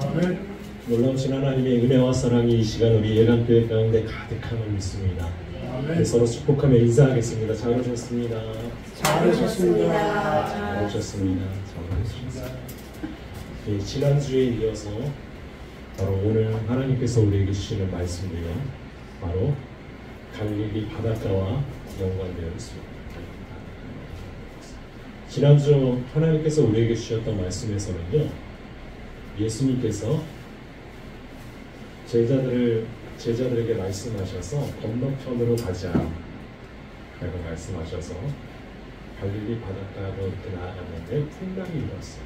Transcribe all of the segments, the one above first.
아멘. 놀라우신 하나님의 은혜와 사랑이 이 시간 우리 예감교회 가운데 가득함을 믿습니다. 네, 서로 축복하며 인사하겠습니다. 잘 오셨습니다. 잘 오셨습니다. 잘 오셨습니다. 잘 오셨습니다. 네, 지난주에 이어서 바로 오늘 하나님께서 우리에게 주시는 말씀도요, 바로 갈릴리 바닷가와 연관되어 있습니다. 지난주 하나님께서 우리에게 주셨던 말씀에서는요, 예수님께서 제자들에게 말씀하셔서 건너편으로 가자 라고 말씀하셔서 갈릴리 바닷가로 이렇게 나아갔는데 풍랑이 일었어요.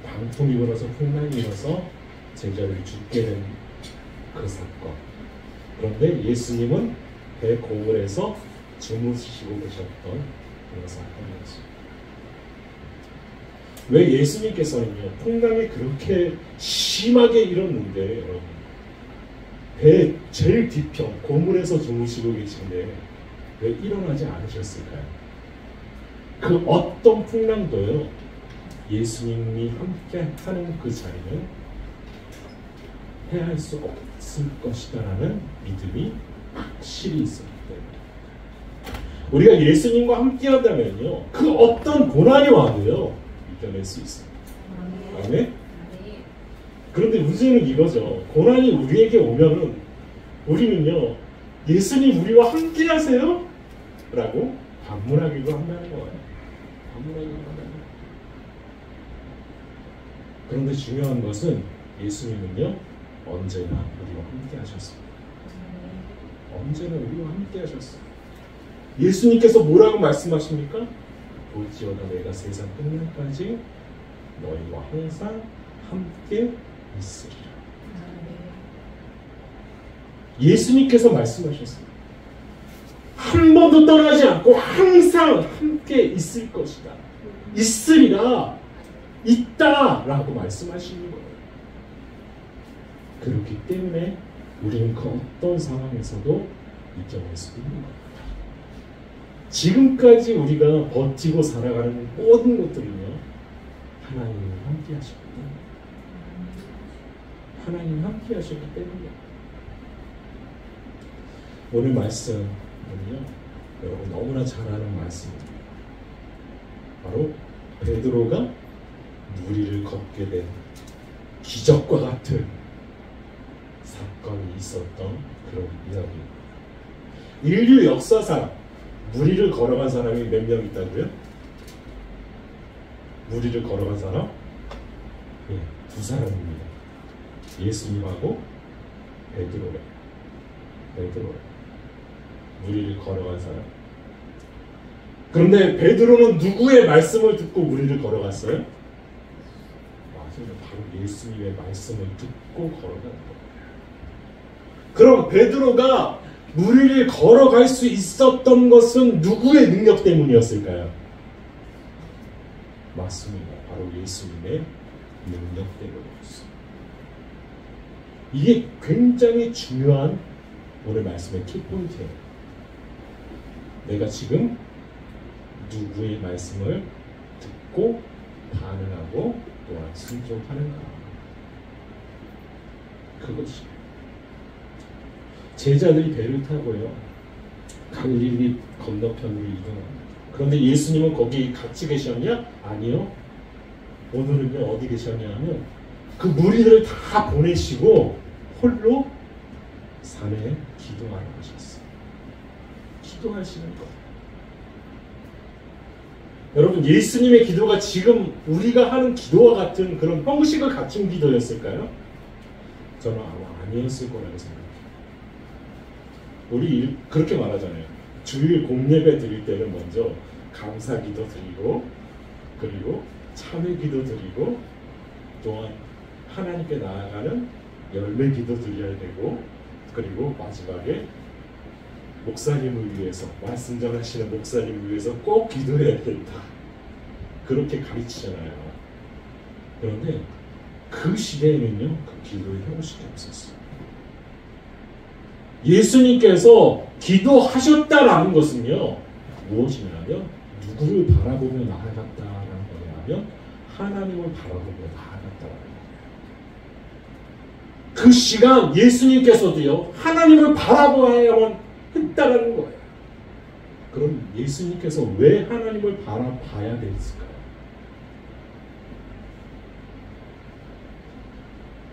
방풍이 불어서 풍랑이 일어서 제자들이 죽게 된 그 사건. 그런데 예수님은 배 고을에서 주무시고 계셨던 그런 사건이었어요. 왜 예수님께서는요, 풍랑이 그렇게 심하게 일었는데, 여러분, 배 제일 뒤편 고물에서 주무시고 계신데 왜 일어나지 않으셨을까요? 그 어떤 풍랑도요, 예수님이 함께 하는 그 자리는 해할 수 없을 것이다라는 믿음이 확실히 있었기 때문에, 우리가 예수님과 함께 한다면요, 그 어떤 고난이 와도요 이겨낼 수 있습니다. 아멘? 그런데 문제는 이거죠. 고난이 우리에게 오면은 우리는요, 예수님 우리와 함께 하세요? 라고 반문하기도 한다는 거예요. 반문하기도 한다는 거예요. 그런데 중요한 것은 예수님은요, 언제나 우리와 함께 하셨습니다. 언제나 우리와 함께 하셨어요. 예수님께서 뭐라고 말씀하십니까? 볼지어다 내가 세상 끝날까지 너희와 항상 함께 있으리라. 예수님께서 말씀하셨습니다. 한 번도 떠나지 않고 항상 함께 있을 것이다. 있으리라. 있다라고 말씀하시는 거예요. 그렇기 때문에 우리는 그 어떤 상황에서도 이겨낼 수 있는 겁니다. 지금까지 우리가 버티고 살아가는 모든 것들은요, 하나님이 함께 하셨기 때문에, 하나님이 함께 하셨기 때문에. 오늘 말씀은요, 여러분 너무나 잘 아는 말씀입니다. 바로 베드로가 물 위를 걷게 된 기적과 같은 사건이 있었던 그런 이야기입니다. 인류 역사상 물 위를 걸어간 사람이 몇 명 있다고요? 물 위를 걸어간 사람? 네, 두 사람입니다. 예수님하고 베드로래. 물 위를 걸어간 사람. 그런데 베드로는 누구의 말씀을 듣고 물 위를 걸어갔어요? 맞아요. 바로 예수님의 말씀을 듣고 걸어간 거예요. 그럼 베드로가 물 위를 걸어갈 수 있었던 것은 누구의 능력 때문이었을까요? 맞습니다. 바로 예수님의 능력 때문이었어요. 이게 굉장히 중요한 오늘 말씀의 키포인트예요. 내가 지금 누구의 말씀을 듣고 반응하고 또한 순종하는가. 그것이 제자들이 배를 타고요, 갈릴리 건너편으로 이동합니다. 그런데 예수님은 거기 같이 계셨냐? 아니요. 오늘은요, 어디 계셨냐 하면 그 무리들을 다 보내시고 홀로 산에 기도하러 가셨어요. 기도하시는 거예요. 여러분, 예수님의 기도가 지금 우리가 하는 기도와 같은 그런 형식을 갖춘 기도였을까요? 저는 아니었을 거라고 생각해요. 우리 그렇게 말하잖아요. 주일 공예배 드릴 때는 먼저 감사 기도 드리고, 그리고 참회 기도 드리고, 또한 하나님께 나아가는 열매 기도 드려야 되고, 그리고 마지막에 목사님을 위해서, 말씀 전하시는 목사님을 위해서 꼭 기도해야 된다. 그렇게 가르치잖아요. 그런데 그 시대에는요, 그 기도의 형식이 없었어요. 예수님께서 기도하셨다라는 것은요, 무엇이냐면 누구를 바라보며 나아갔다라는 거냐면 하나님을 바라보며 나아갔다라는 거예요. 그 시간 예수님께서도요 하나님을 바라봐야만 했다라는 거예요. 그럼 예수님께서 왜 하나님을 바라봐야 됐을까요?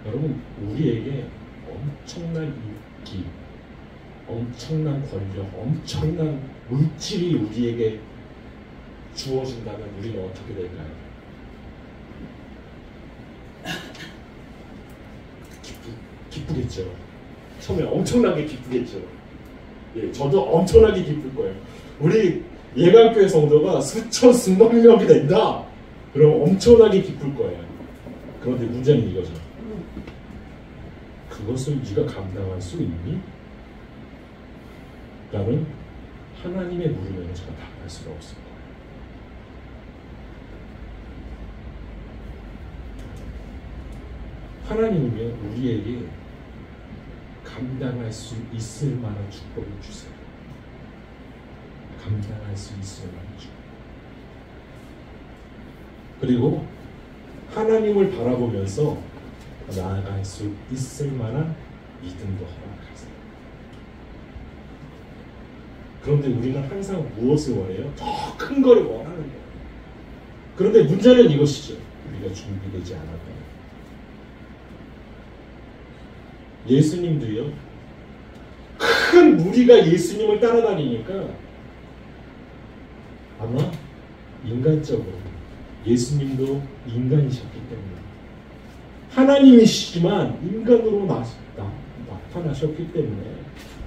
여러분, 우리에게 엄청난 인기, 엄청난 권력, 엄청난 물질이 우리에게 주어진다면 우리는 어떻게 될까요? 기쁘겠죠. 처음에 엄청나게 기쁘겠죠. 예, 저도 엄청나게 기쁠 거예요. 우리 예강교회 성도가 수천 수만 명이 된다. 그럼 엄청나게 기쁠 거예요. 그런데 문제는 이거죠. 그것을 네가 감당할 수 있니? 라는 하나님의 물음에는 제가 답할 수가 없을 거예요. 하나님은요 우리에게 감당할 수 있을 만한 축복을 주세요. 감당할 수 있을 만한 축복. 그리고 하나님을 바라보면서 나아갈 수 있을 만한 믿음도 허락하세요. 그런데 우리는 항상 무엇을 원해요? 더 큰 거를 원하는 거예요. 그런데 문제는 이것이죠. 우리가 준비되지 않았다. 예수님도요 큰 무리가 예수님을 따라다니니까 아마 인간적으로 예수님도 인간이셨기 때문에 하나님이시지만 인간으로 나타나셨기 때문에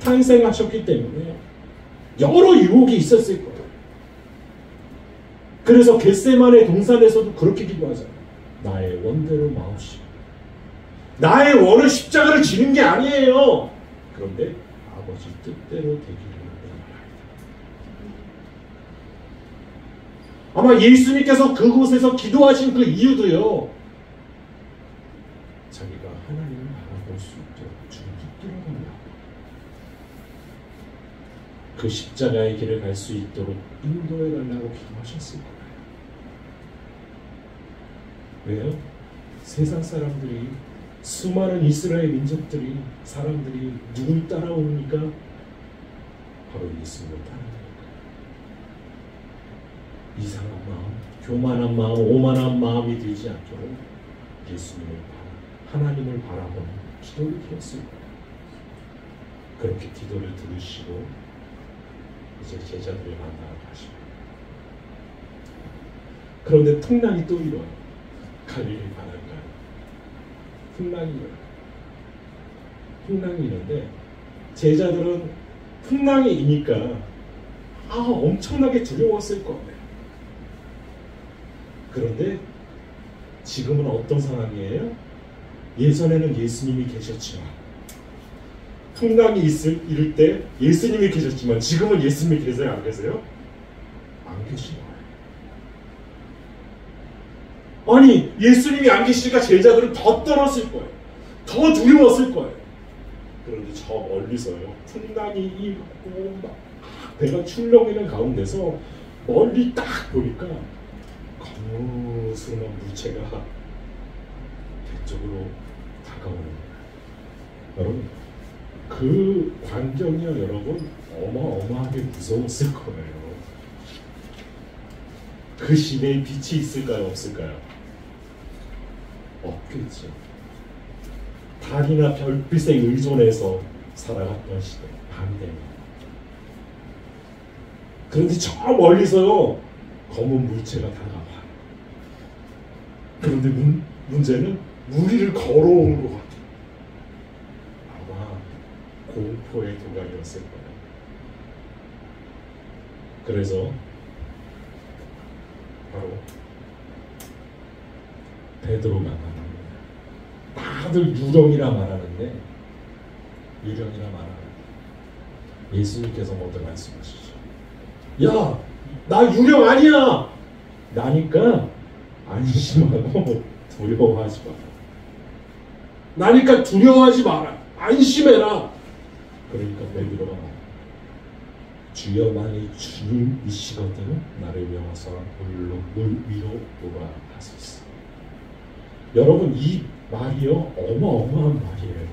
탄생하셨기 때문에 여러 유혹이 있었을 거예요. 그래서 겟세마네 동산에서도 그렇게 기도하잖아요. 나의 원대로 마옵시고 나의 원은 십자가를 지는 게 아니에요. 그런데 아버지 뜻대로 되기를 원합니다. 아마 예수님께서 그곳에서 기도하신 그 이유도요. 자기가 하나님을 바라볼 수 있도록 주님 붙들어간다. 그 십자가의 길을 갈 수 있도록 인도해달라고 기도하셨을 거예요. 왜요? 세상 사람들이 수많은 이스라엘 민족들이 사람들이 누굴 따라오니까 바로 예수님을 따라오니까 이상한 마음, 교만한 마음, 오만한 마음이 들지 않도록 예수님을 하나님을 바라보는 기도를 드렸을 거예요. 그렇게 기도를 들으시고 이제 제자들을 만나러 가십니다. 그런데 풍랑이 또 일어요. 갈릴리 바닷가에 풍랑이 있는데 제자들은 풍랑이 이니까 엄청나게 두려웠을 거예요. 그런데 지금은 어떤 상황이에요? 예전에는 예수님이 계셨지만 풍랑이 이를 때 예수님이 계셨지만 지금은 예수님이 계세요? 안 계세요? 안 계신 거예요. 아니 예수님이 안 계시니까 제자들은 더 떨었을 거예요. 더 두려웠을 거예요. 그런데 저 멀리서요 풍랑이 일고 막 배가 출렁이는 가운데서 멀리 딱 보니까 거무스름한 물체가 배 쪽으로 다가오는 거예요. 여러분 그 광경이요 여러분 어마어마하게 무서웠을 거예요. 그 시대에 빛이 있을까요? 없을까요? 없겠죠. 달이나 별빛에 의존해서 살아갔던 시대, 반대입니다. 그런데 저 멀리서요 검은 물체가 다가와요. 그런데 문제는 무리를 걸어온 것 같아요. 아마 공포의 도가니였을 거예요. 그래서 바로 베드로가 말합니다. 다들 유령이라 말하는데 예수님께서 먼저 말씀하시죠. 야, 나 유령 아니야. 나니까 안심하고 두려워하지 마라. 나니까 두려워하지 마라. 안심해라. 그러니까 베드로가 말합니다. 주여 만일 주님이시거든 나를 명하사 물 위로 오라 하소서. 여러분 이 말이요 어마어마한 말이에요.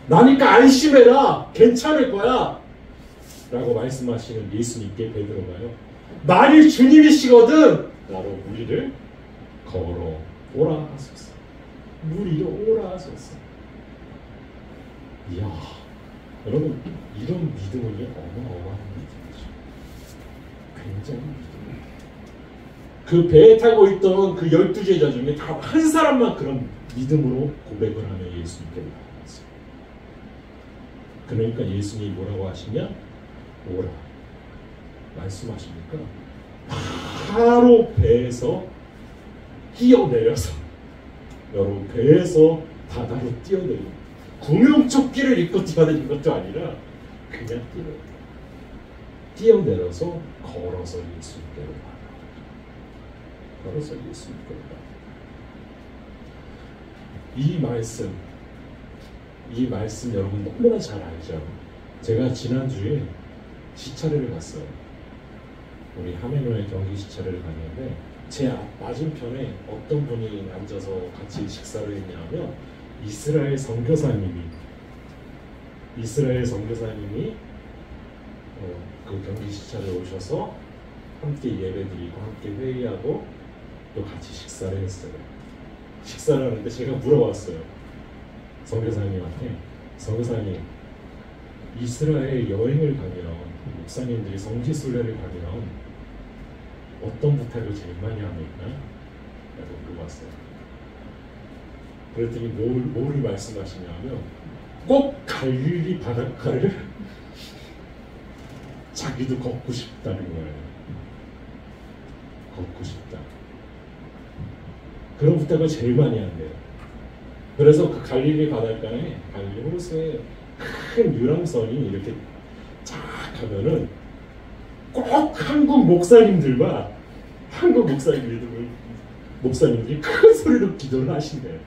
나니까 안심해라, 괜찮을 거야 라고 말씀하시는 예수님께 베드로가요, 만일 주님이시거든 나로 우리를 걸어 오라 하소서, 물 위로 오라 하소서. 이야, 여러분 이런 믿음은요 어마어마한 믿음이죠. 굉장히 믿음. 그 배에 타고 있던 그 12제자 중에 단 한 사람만 그런 믿음으로 고백을 하며 예수님께 나아갔어요. 그러니까 예수님이 뭐라고 하시냐? 오라 말씀하시니까 바로 배에서 뛰어내려서, 여러분 배에서 바다로 뛰어내리고, 구명조끼를 입고 뛰어내린 것도 아니라 그냥 뛰어내려서 걸어서 예수님께로 나아갑니다. 걸어서 예수님께로 나아갑니다. 이 말씀 여러분 너무나 잘 알죠. 제가 지난주에 시차례를 갔어요. 우리 하메노의 경기 시차례를 갔는데 제 맞은편에 어떤 분이 앉아서 같이 식사를 했냐면 이스라엘 선교사님이 그 경기 시차례에 오셔서 함께 예배드리고 함께 회의하고 또 같이 식사를 했어요. 식사를 하는데 제가 물어봤어요. 선교사님한테, 선교사님, 이스라엘 여행을 가면, 목사님들이 성지순례를 가면 어떤 부탁을 제일 많이 합니까? 라고 물어봤어요. 그랬더니 뭐를 말씀하시냐면 꼭 갈릴리 바닷가를 자기도 걷고 싶다는 거예요. 걷고 싶다. 그런 부탁을 제일 많이 한대요. 그래서 그 갈릴리 바닷가에 갈릴리 호수에 큰 유람선이 이렇게 쫙 가면은 꼭 한국 목사님들이 큰 소리로 기도를 하신대요.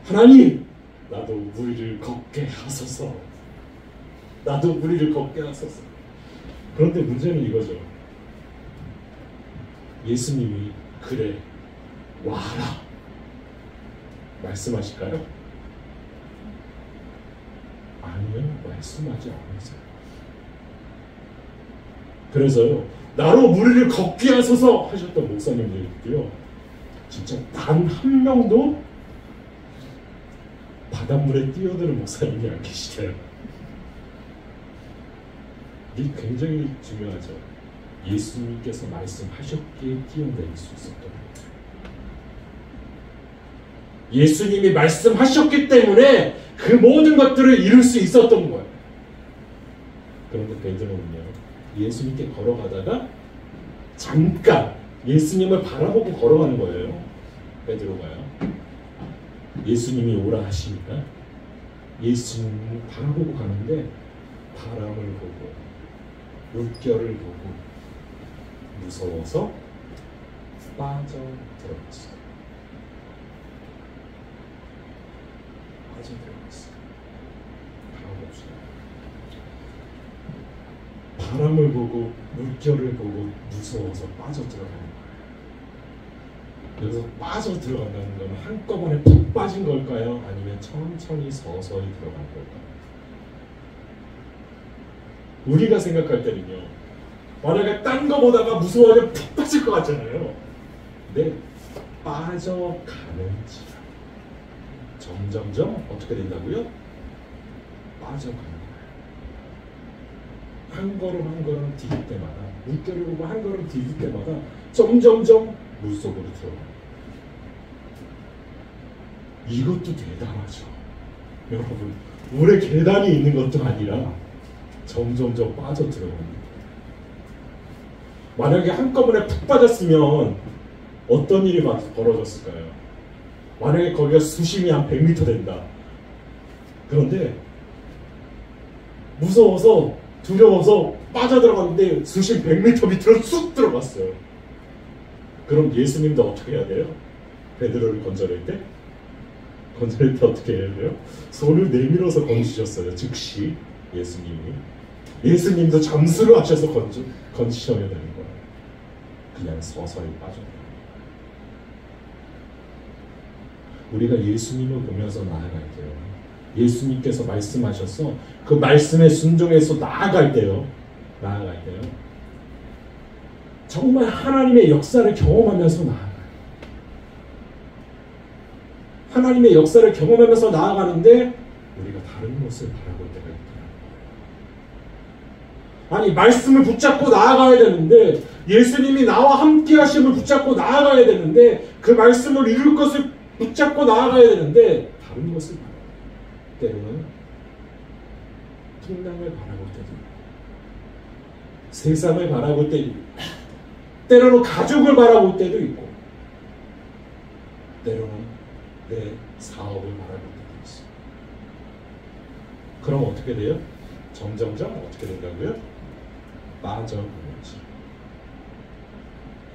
하나님, 나도 무리를 걷게 하소서. 나도 무리를 걷게 하소서. 그런데 문제는 이거죠. 예수님이 그래 와라 말씀하실까요? 아니요, 말씀하지 않으세요. 그래서요, 나로 무리를 걷게 하소서 하셨던 목사님들도요, 진짜 단 한 명도 바닷물에 뛰어드는 목사님이 안 계시대요. 이게 굉장히 중요하죠. 예수님께서 말씀하셨기에 뛰어내릴 수 있었던 거예요. 예수님이 말씀하셨기 때문에 그 모든 것들을 이룰 수 있었던 거예요. 그런데 베드로는요, 예수님께 걸어가다가 잠깐 예수님을 바라보고 걸어가는 거예요. 베드로가요. 예수님이 오라 하시니까 예수님을 바라보고 가는데 바람을 보고 물결을 보고 무서워서 빠져들어갔어요. 바람을 보고 물결을 보고 무서워서 빠져들어가는 거예요. 그래서 빠져들어간다는 건 한꺼번에 푹 빠진 걸까요? 아니면 천천히 서서히 들어간 걸까요? 우리가 생각할 때는요, 만약에 딴 거 보다가 무서워하면 푹 빠질 것 같잖아요. 근데 빠져가는지라 점점점 어떻게 된다고요? 빠져가는 거예요. 한 걸음 한 걸음 디딜 때마다, 물결을 보고 한 걸음 디딜 때마다 점점점 물속으로 들어가요. 이것도 대단하죠. 여러분, 물에 계단이 있는 것도 아니라 점점점 빠져 들어갑니다. 만약에 한꺼번에 푹 빠졌으면 어떤 일이 벌어졌을까요? 만약에 거기가 수심이 한 100m 된다. 그런데 무서워서 두려워서 빠져들어갔는데 수심 100m 밑으로 쑥 들어갔어요. 그럼 예수님도 어떻게 해야 돼요? 베드로를 건져낼 때? 건져낼 때 어떻게 해야 돼요? 손을 내밀어서 건지셨어요. 즉시 예수님이. 예수님도 잠수를 하셔서 건지셔야 되는 거예요. 그냥 서서히 빠져들어요. 우리가 예수님을 보면서 나아갈 때요. 예수님께서 말씀하셔서 그 말씀에 순종해서 나아갈 때요. 정말 하나님의 역사를 경험하면서 나아가요. 하나님의 역사를 경험하면서 나아가는데 우리가 다른 것을 바라볼 때가 있더라고요. 아니, 말씀을 붙잡고 나아가야 되는데, 예수님이 나와 함께 하심을 붙잡고 나아가야 되는데, 그 말씀을 이룰 것을 붙잡고 나아가야 되는데 다른 것을 바라봐요. 때로는 풍랑을 바라볼 때도 있고, 세상을 바라볼 때도 있고, 때로는 가족을 바라볼 때도 있고, 때로는 내 사업을 바라볼 때도 있어요. 그럼 어떻게 돼요? 점점점 어떻게 된다고요? 빠져버리지.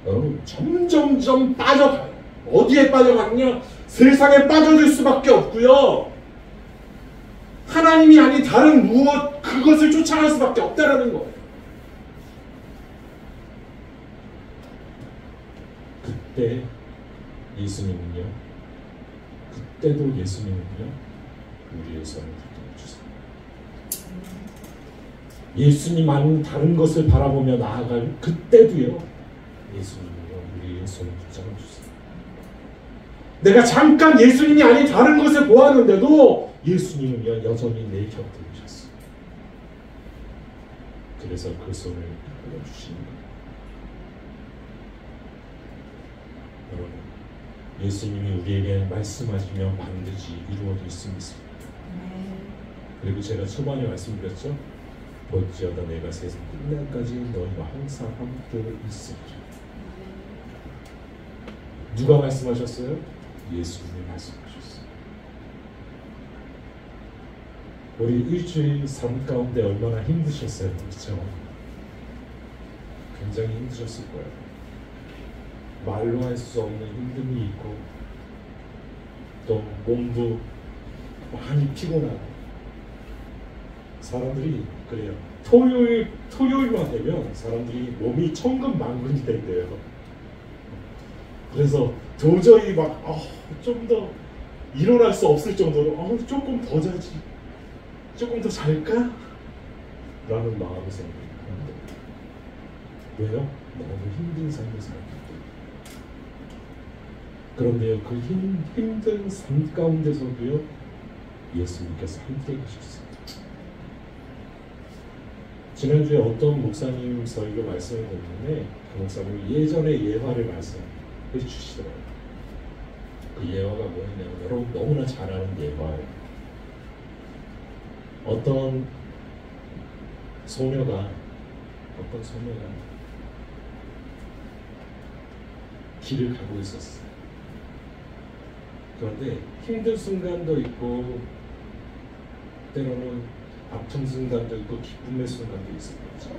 여러분, 점점점 빠져가요. 어디에 빠져가느냐? 세상에 빠져들 수밖에 없고요. 하나님이 아닌 다른 무엇, 그것을 쫓아갈 수밖에 없다라는 거예요. 그때 예수님은요, 그때도 예수님은요, 우리의 손을 붙들어주세요. 예수님 아닌 다른 것을 바라보며 나아갈 그때도요, 예수님은요, 우리의 손을 붙잡아주세요. 내가 잠깐 예수님이 아닌 다른 것을 보았는데도 예수님은요, 여전히 내 곁에 오셨어요. 그래서 그 손을 이끌어주시는 거예요. 여러분, 예수님이 우리에게 말씀하시면 반드시 이루어질 수 있습니다. 그리고 제가 초반에 말씀드렸죠. 볼지어다 내가 세상 끝날까지 너희와 항상 함께 있으리라. 누가 말씀하셨어요? 예수님이 말씀하셨어요. 우리 일주일 삶 가운데 얼마나 힘드셨어요, 그렇죠? 굉장히 힘드셨을 거예요. 말로 할 수 없는 힘듦이 있고, 또 몸도 많이 피곤하고. 사람들이 그래요. 토요일만 되면 사람들이 몸이 천근만근이 된대요. 그래서 도저히 막 좀 더 일어날 수 없을 정도로 조금 더 자지, 조금 더 잘까? 라는 마음이 생깁니다. 왜요? 너무 힘든 삶을 살기 때문에. 그런데요, 그 힘든 삶 가운데서도요, 예수님께서 함께 계셨어요. 지난주에 어떤 목사님 설교 말씀을 듣는데, 그 목사님이 예전에 예화를 말씀해 주시더라고요. 그 예화가 뭐였냐면, 여러분 너무나 잘 아는 예화예요. 어떤 소녀가 길을 가고 있었어요. 그런데 힘든 순간도 있고, 때로는 아픈 순간도 있고, 기쁨의 순간도 있었겠죠.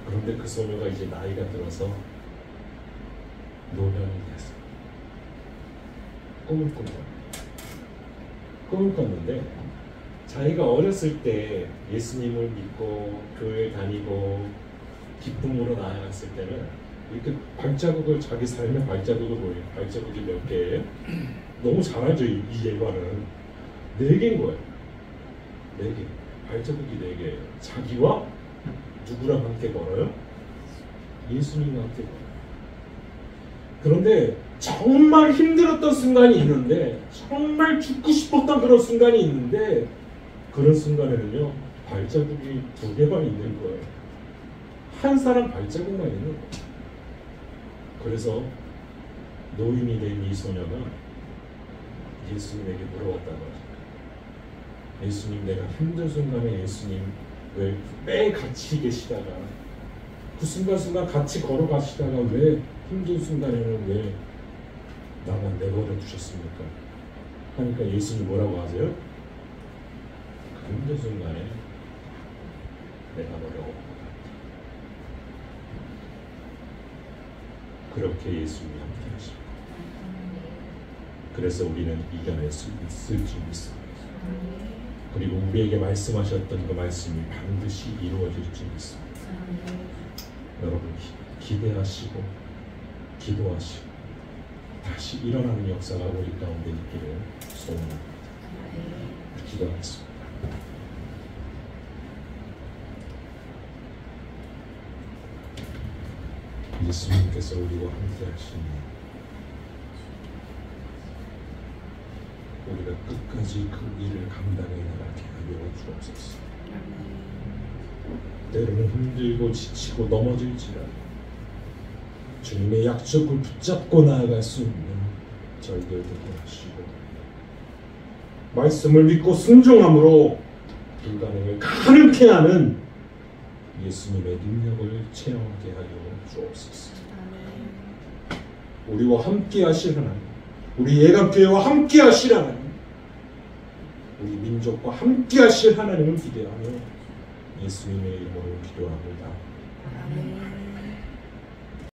그런데 그 소녀가 이제 나이가 들어서 노년이 됐어요. 꿈을 꿨는데, 자기가 어렸을 때 예수님을 믿고 교회 다니고 기쁨으로 나아갔을 때는 이렇게 발자국을, 자기 삶의 발자국을 보여요. 발자국이 몇 개예요? 너무 잘 알죠, 이 예화는. 4개인 거예요. 4개. 발자국이 4개예요. 자기와 누구랑 함께 걸어요? 예수님과 함께 걸어요. 그런데 정말 힘들었던 순간이 있는데, 정말 죽고 싶었던 그런 순간이 있는데, 그런 순간에는요, 발자국이 2개만 있는 거예요. 한 사람 발자국만 있는 거예요. 그래서 노인이 된 이 소녀가 예수님에게 물어봤다는 거죠. 예수님, 내가 힘든 순간에 예수님 왜 매일 같이 계시다가, 그 순간순간 같이 걸어가시다가 왜 힘든 순간에는 왜 나만 내버려 두셨습니까? 하니까 예수님 뭐라고 하세요? 그 힘든 순간에 내가 너를 업고 그렇게 예수님이 함께 하십니다. 그래서 우리는 이겨낼 수 있을 줄 믿습니다. 그리고 우리에게 말씀하셨던 그 말씀이 반드시 이루어질 줄 믿습니다. 여러분, 기대하시고 기도하시고 다시 일어나는 역사가 우리 가운데 있기를 소원합니다. 기도하겠습니다. 예수님께서 우리와 함께 하시니 우리가 끝까지 그 일을 감당해 나가게 하여 주옵소서. 때로는 힘들고 지치고 넘어질지라도 주님의 약속을 붙잡고 나아갈 수 있는 저희들 되게 하시고 말씀을 믿고 순종함으로 불가능을 가능케 하는 예수님의 능력을 체험하게 하여 주옵소서. 우리와 함께 하실 하나님, 우리 예감교회와 함께 하실 하나님, 우리 민족과 함께 하실 하나님을 기대하며 예수님의 이름으로 기도합니다. 아멘.